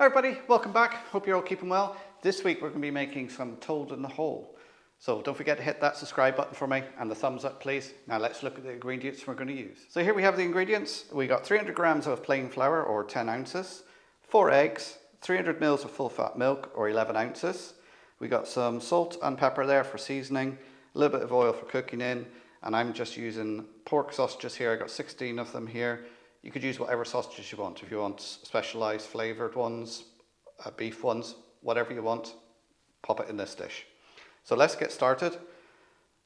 Hi everybody, welcome back. Hope you're all keeping well. This week we're going to be making some toad in the hole. So don't forget to hit that subscribe button for me and the thumbs up please. Now let's look at the ingredients we're going to use. So here we have the ingredients. We got 300 grams of plain flour or 10 ounces, 4 eggs, 300 mils of full fat milk or 11 ounces. We got some salt and pepper there for seasoning, a little bit of oil for cooking in, and I'm just using pork sausages here. I got 16 of them here. You could use whatever sausages you want. If you want specialised flavoured ones, beef ones, whatever you want, pop it in this dish. So let's get started.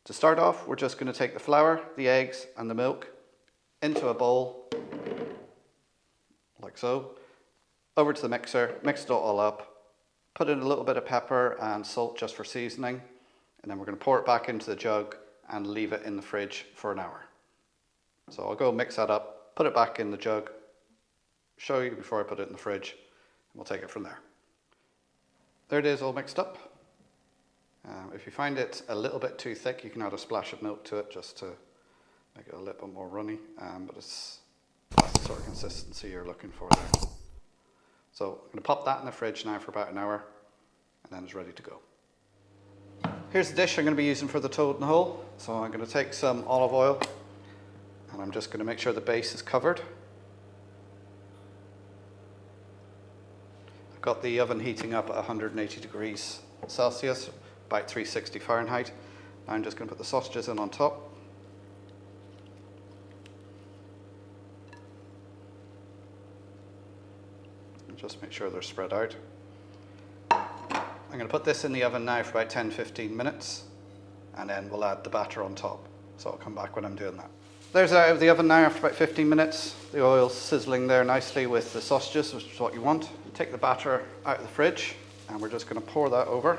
To start off, we're just going to take the flour, the eggs and the milk into a bowl, like so, over to the mixer, mix it all up, put in a little bit of pepper and salt just for seasoning, and then we're going to pour it back into the jug and leave it in the fridge for an hour. So I'll go mix that up, put it back in the jug, show you before I put it in the fridge, and we'll take it from there. There it is, all mixed up. If you find it a little bit too thick, you can add a splash of milk to it just to make it a little bit more runny, but that's the sort of consistency you're looking for there. So I'm going to pop that in the fridge now for about an hour, and then it's ready to go. Here's the dish I'm going to be using for the toad in the hole. So I'm going to take some olive oil, and I'm just going to make sure the base is covered. I've got the oven heating up at 180 degrees Celsius, about 360 Fahrenheit. Now I'm just going to put the sausages in on top. And just make sure they're spread out. I'm going to put this in the oven now for about 10-15 minutes, and then we'll add the batter on top. So I'll come back when I'm doing that. There's out of the oven now after about 15 minutes. The oil's sizzling there nicely with the sausages, which is what you want. You take the batter out of the fridge, and we're just going to pour that over.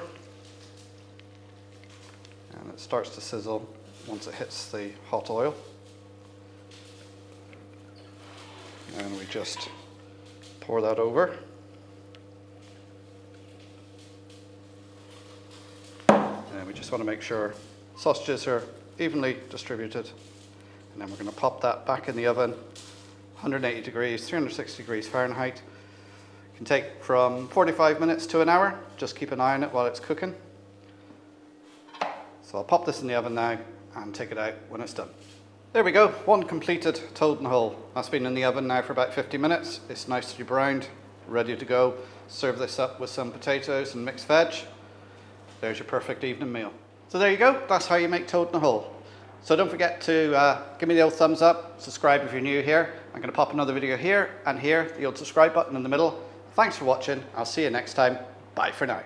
And it starts to sizzle once it hits the hot oil. And we just pour that over. And we just want to make sure sausages are evenly distributed. And then we're going to pop that back in the oven, 180 degrees, 360 degrees Fahrenheit. It can take from 45 minutes to an hour. Just keep an eye on it while it's cooking. So I'll pop this in the oven now and take it out when it's done. There we go, one completed toad in the hole. That's been in the oven now for about 50 minutes. It's nicely browned, ready to go. Serve this up with some potatoes and mixed veg. There's your perfect evening meal. So there you go, that's how you make toad in the hole. So don't forget to give me the old thumbs up, subscribe if you're new here. I'm going to pop another video here and here, the old subscribe button in the middle. Thanks for watching, I'll see you next time. Bye for now.